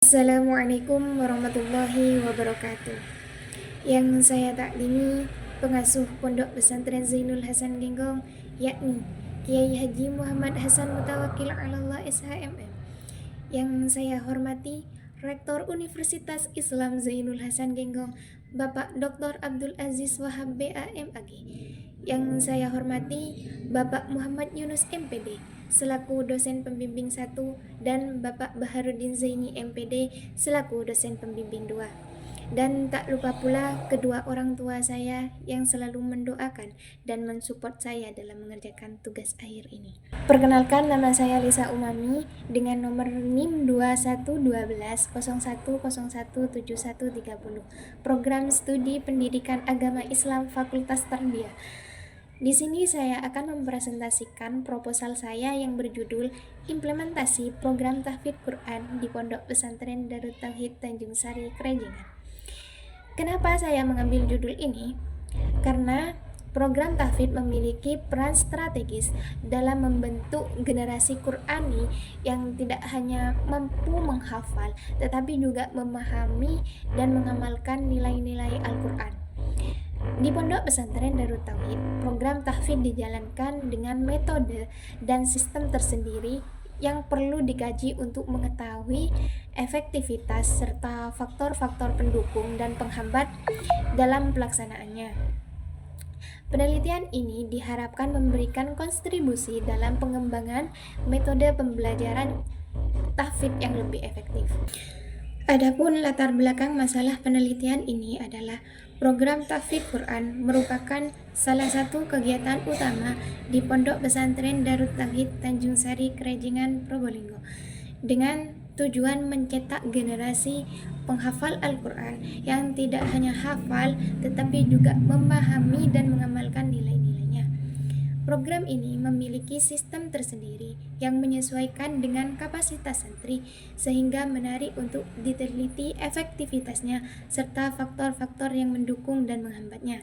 Assalamualaikum warahmatullahi wabarakatuh. Yang saya taklimi pengasuh Pondok Pesantren Zainul Hasan Genggong, yakni Kiai Haji Muhammad Hasan Mutawakil Allah SHMM. Yang saya hormati Rektor Universitas Islam Zainul Hasan Genggong, Bapak Dr. Abdul Aziz Wahab BAMAG. Yang saya hormati Bapak Muhammad Yunus MPD selaku dosen pembimbing 1 dan Bapak Baharudin Zaini MPD selaku dosen pembimbing 2. Dan tak lupa pula kedua orang tua saya yang selalu mendoakan dan mensupport saya dalam mengerjakan tugas akhir ini. Perkenalkan, nama saya Lisa Umami dengan nomor NIM 211201017130, Program Studi Pendidikan Agama Islam Fakultas Tarbiyah. Di sini saya akan mempresentasikan proposal saya yang berjudul Implementasi Program Tahfidz Quran di Pondok Pesantren Darut Tauhid Tanjung Sari, Krejengan. Kenapa saya mengambil judul ini? Karena program tahfidz memiliki peran strategis dalam membentuk generasi Qurani yang tidak hanya mampu menghafal, tetapi juga memahami dan mengamalkan nilai-nilai Al-Quran. Di Pondok Pesantren Darut Tauhid, program tahfidz dijalankan dengan metode dan sistem tersendiri yang perlu dikaji untuk mengetahui efektivitas serta faktor-faktor pendukung dan penghambat dalam pelaksanaannya. Penelitian ini diharapkan memberikan kontribusi dalam pengembangan metode pembelajaran tahfidz yang lebih efektif. Adapun latar belakang masalah penelitian ini adalah program tahfidz Quran merupakan salah satu kegiatan utama di Pondok Pesantren Darut Tauhid Tanjung Sari, Krejengan, Probolinggo, dengan tujuan mencetak generasi penghafal Al-Quran yang tidak hanya hafal tetapi juga memahami dan mengamalkan nilai-nilainya. Program ini memiliki sistem tersendiri yang menyesuaikan dengan kapasitas santri sehingga menarik untuk diteliti efektivitasnya serta faktor-faktor yang mendukung dan menghambatnya.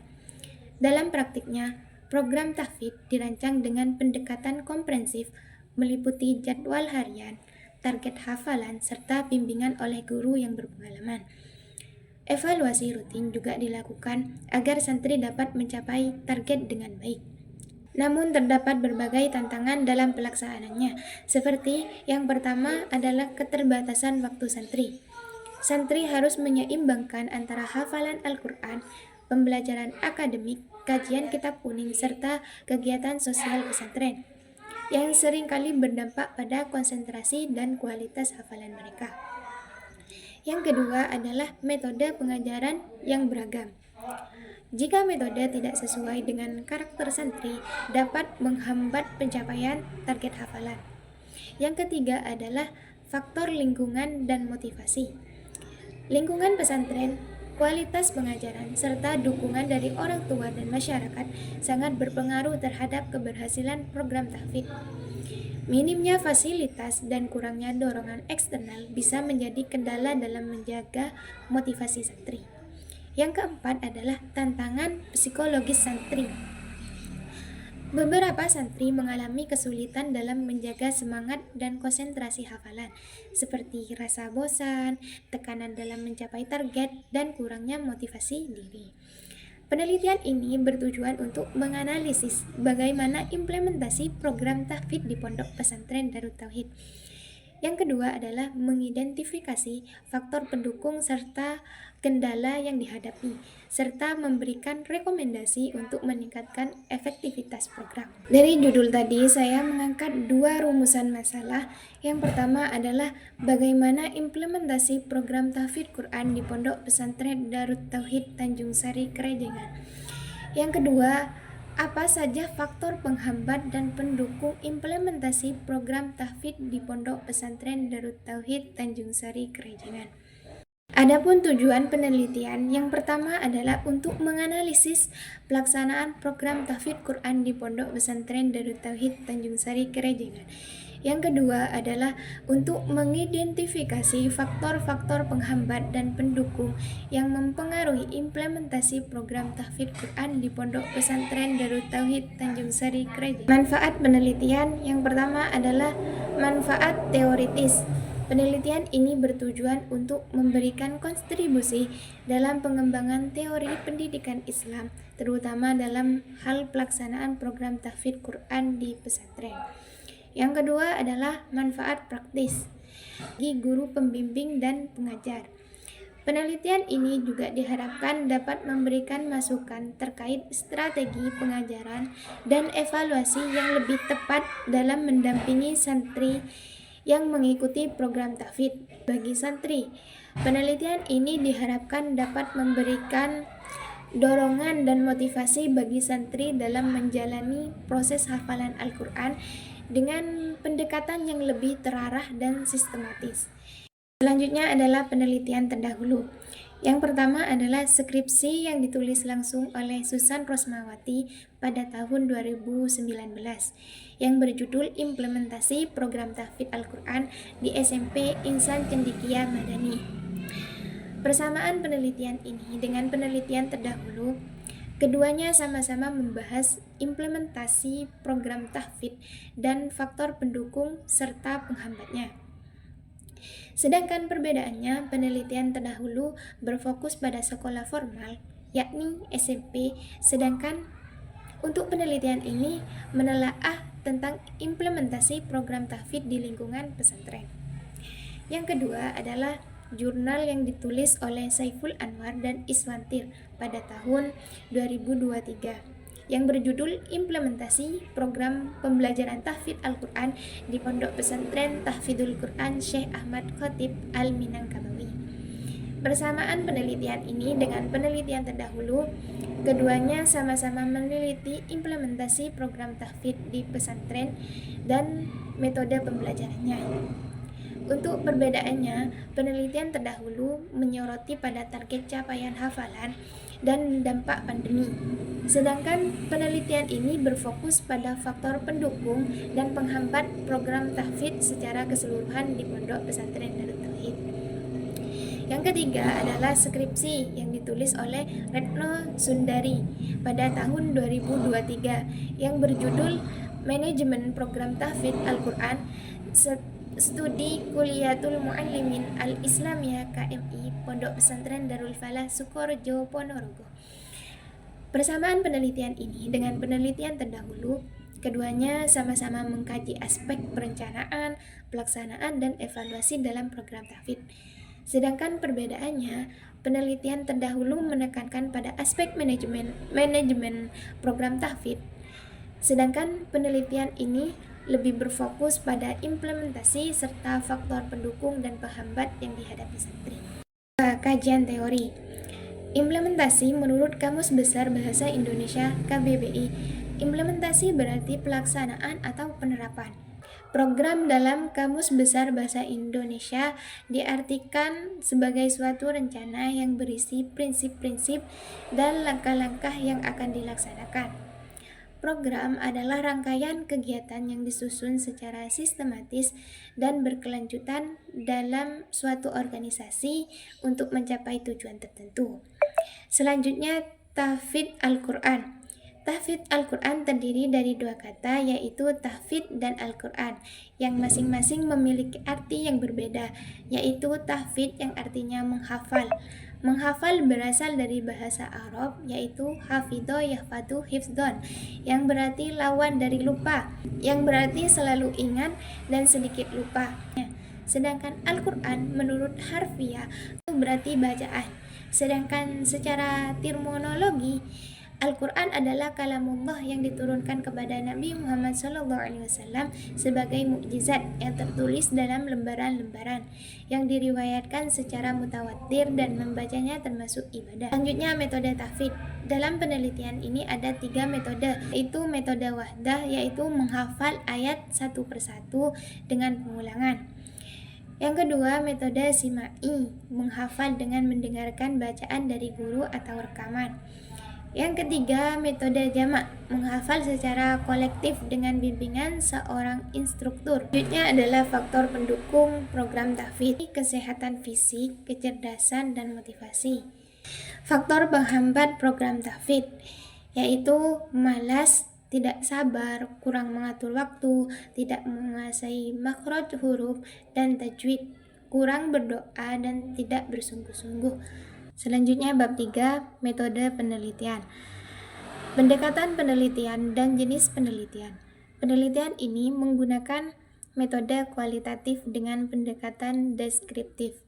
Dalam praktiknya, program tahfidz dirancang dengan pendekatan komprehensif meliputi jadwal harian, target hafalan, serta bimbingan oleh guru yang berpengalaman. Evaluasi rutin juga dilakukan agar santri dapat mencapai target dengan baik. Namun terdapat berbagai tantangan dalam pelaksanaannya, seperti yang pertama adalah keterbatasan waktu santri. Santri harus menyeimbangkan antara hafalan Al-Quran, pembelajaran akademik, kajian kitab kuning, serta kegiatan sosial pesantren, yang seringkali berdampak pada konsentrasi dan kualitas hafalan mereka. Yang kedua adalah metode pengajaran yang beragam. Jika metode tidak sesuai dengan karakter santri, dapat menghambat pencapaian target hafalan. Yang ketiga adalah faktor lingkungan dan motivasi. Lingkungan pesantren, kualitas pengajaran, serta dukungan dari orang tua dan masyarakat sangat berpengaruh terhadap keberhasilan program tahfidz. Minimnya fasilitas dan kurangnya dorongan eksternal bisa menjadi kendala dalam menjaga motivasi santri. Yang keempat adalah tantangan psikologis santri. Beberapa santri mengalami kesulitan dalam menjaga semangat dan konsentrasi hafalan, seperti rasa bosan, tekanan dalam mencapai target, dan kurangnya motivasi diri. Penelitian ini bertujuan untuk menganalisis bagaimana implementasi program tahfidz di Pondok Pesantren Darut Tauhid. Yang kedua adalah mengidentifikasi faktor pendukung serta kendala yang dihadapi, serta memberikan rekomendasi untuk meningkatkan efektivitas program. Dari judul tadi, saya mengangkat dua rumusan masalah. Yang pertama adalah bagaimana implementasi program tahfidz Quran di Pondok Pesantren Darut Tauhid Tanjung Sari, Krejengan. Yang kedua, apa saja faktor penghambat dan pendukung implementasi program tahfidz di Pondok Pesantren Darut Tauhid Tanjung Sari, Krejengan. Adapun tujuan penelitian yang pertama adalah untuk menganalisis pelaksanaan program tahfidz Quran di Pondok Pesantren Darut Tauhid Tanjung Sari, Krejengan. Yang kedua adalah untuk mengidentifikasi faktor-faktor penghambat dan pendukung yang mempengaruhi implementasi program tahfidz Quran di Pondok Pesantren Darut Tauhid Tanjung Sari, Krejengan. Manfaat penelitian yang pertama adalah manfaat teoritis. Penelitian ini bertujuan untuk memberikan kontribusi dalam pengembangan teori pendidikan Islam, terutama dalam hal pelaksanaan program tahfidz Quran di pesantren. Yang kedua adalah manfaat praktis bagi guru pembimbing dan pengajar. Penelitian ini juga diharapkan dapat memberikan masukan terkait strategi pengajaran dan evaluasi yang lebih tepat dalam mendampingi santri yang mengikuti program tahfidz. Bagi santri, penelitian ini diharapkan dapat memberikan dorongan dan motivasi bagi santri dalam menjalani proses hafalan Al-Quran dengan pendekatan yang lebih terarah dan sistematis. Selanjutnya adalah penelitian terdahulu. Yang pertama adalah skripsi yang ditulis langsung oleh Susan Rosmawati pada tahun 2019 yang berjudul Implementasi Program Tahfidz Al-Quran di SMP Insan Cendekia Madani. Persamaan penelitian ini dengan penelitian terdahulu, keduanya sama-sama membahas implementasi program tahfidz dan faktor pendukung serta penghambatnya. Sedangkan perbedaannya, penelitian terdahulu berfokus pada sekolah formal, yakni SMP, sedangkan untuk penelitian ini menelaah tentang implementasi program tahfidz di lingkungan pesantren. Yang kedua adalah jurnal yang ditulis oleh Saiful Anwar dan Iswantir pada tahun 2023 yang berjudul Implementasi Program Pembelajaran Tahfidz Al-Quran di Pondok Pesantren Tahfidzul Quran Syekh Ahmad Khotib Al-Minangkabawi. Bersamaan penelitian ini dengan penelitian terdahulu, keduanya sama-sama meneliti implementasi program tahfidz di pesantren dan metode pembelajarannya. Untuk perbedaannya, penelitian terdahulu menyoroti pada target capaian hafalan dan dampak pandemi. Sedangkan penelitian ini berfokus pada faktor pendukung dan penghambat program tahfidz secara keseluruhan di Pondok Pesantren Darut Tauhid. Yang ketiga adalah skripsi yang ditulis oleh Retno Sundari pada tahun 2023 yang berjudul Manajemen Program Tahfidz Al-Quran Studi Kuliatul Muallimin Al-Islamiyah KMI Pondok Pesantren Darul Falah Sukorejo Ponorogo. Persamaan penelitian ini dengan penelitian terdahulu, keduanya sama-sama mengkaji aspek perencanaan, pelaksanaan, dan evaluasi dalam program tahfidz. Sedangkan perbedaannya, penelitian terdahulu menekankan pada aspek manajemen program tahfidz, sedangkan penelitian ini lebih berfokus pada implementasi serta faktor pendukung dan penghambat yang dihadapi santri. Kajian teori. Implementasi menurut Kamus Besar Bahasa Indonesia KBBI. Implementasi berarti pelaksanaan atau penerapan. Program dalam Kamus Besar Bahasa Indonesia diartikan sebagai suatu rencana yang berisi prinsip-prinsip dan langkah-langkah yang akan dilaksanakan. Program adalah rangkaian kegiatan yang disusun secara sistematis dan berkelanjutan dalam suatu organisasi untuk mencapai tujuan tertentu. Selanjutnya, tahfidz Al-Quran. Tahfidz Al-Quran terdiri dari dua kata, yaitu tahfidz dan Al-Quran, yang masing-masing memiliki arti yang berbeda, yaitu tahfidz yang artinya menghafal. Menghafal berasal dari bahasa Arab, yaitu hafidho yahfadu hifdon, yang berarti lawan dari lupa, yang berarti selalu ingat dan sedikit lupa. Sedangkan Al-Quran menurut harfiah itu berarti bacaan. Sedangkan secara terminologi, Al-Quran adalah kalamullah yang diturunkan kepada Nabi Muhammad SAW sebagai mukjizat yang tertulis dalam lembaran-lembaran yang diriwayatkan secara mutawatir dan membacanya termasuk ibadah. Selanjutnya, metode tahfidz. Dalam penelitian ini ada 3 metode, yaitu metode wahdah, yaitu menghafal ayat satu persatu dengan pengulangan. Yang kedua, metode simai, menghafal dengan mendengarkan bacaan dari guru atau rekaman. Yang ketiga, metode jamak, menghafal secara kolektif dengan bimbingan seorang instruktur. Selanjutnya adalah faktor pendukung program tahfidz, kesehatan fisik, kecerdasan, dan motivasi. Faktor penghambat program tahfidz yaitu malas, tidak sabar, kurang mengatur waktu, tidak menguasai makhraj huruf, dan tajwid. kurang berdoa dan tidak bersungguh-sungguh. Selanjutnya bab 3, metode penelitian. Pendekatan penelitian dan jenis penelitian. Penelitian ini menggunakan metode kualitatif dengan pendekatan deskriptif.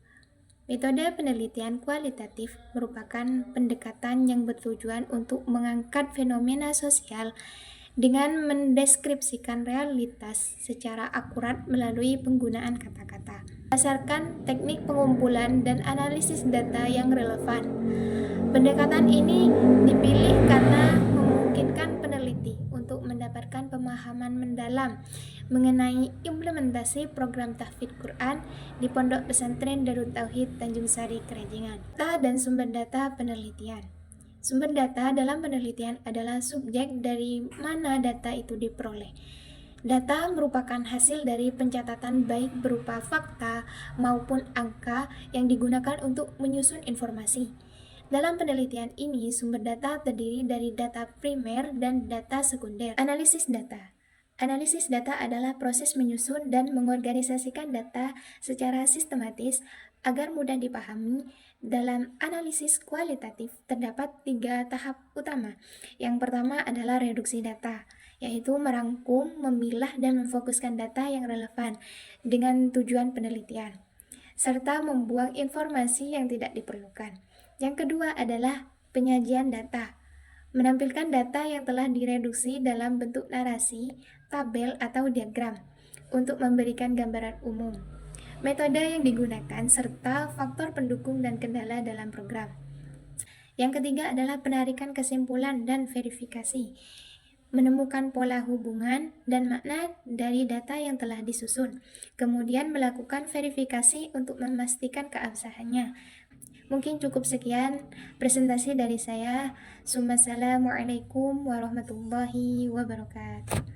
Metode penelitian kualitatif merupakan pendekatan yang bertujuan untuk mengangkat fenomena sosial dengan mendeskripsikan realitas secara akurat melalui penggunaan kata-kata. Berdasarkan teknik pengumpulan dan analisis data yang relevan. Pendekatan ini dipilih karena memungkinkan peneliti untuk mendapatkan pemahaman mendalam mengenai implementasi program tahfidz Quran di Pondok Pesantren Darut Tauhid Tanjung Sari, Kerajengan. Data dan sumber data penelitian. Sumber data dalam penelitian adalah subjek dari mana data itu diperoleh. Data merupakan hasil dari pencatatan baik berupa fakta maupun angka yang digunakan untuk menyusun informasi. Dalam penelitian ini, sumber data terdiri dari data primer dan data sekunder. Analisis data. Analisis data adalah proses menyusun dan mengorganisasikan data secara sistematis agar mudah dipahami. Dalam analisis kualitatif terdapat 3 tahap utama. Yang pertama adalah reduksi data, yaitu merangkum, memilah, dan memfokuskan data yang relevan dengan tujuan penelitian, serta membuang informasi yang tidak diperlukan. Yang kedua adalah penyajian data, menampilkan data yang telah direduksi dalam bentuk narasi, tabel, atau diagram untuk memberikan gambaran umum, metode yang digunakan, serta faktor pendukung dan kendala dalam program. Yang ketiga adalah penarikan kesimpulan dan verifikasi, menemukan pola hubungan dan makna dari data yang telah disusun, kemudian melakukan verifikasi untuk memastikan keabsahannya. Mungkin cukup sekian presentasi dari saya. Assalamualaikum warahmatullahi wabarakatuh.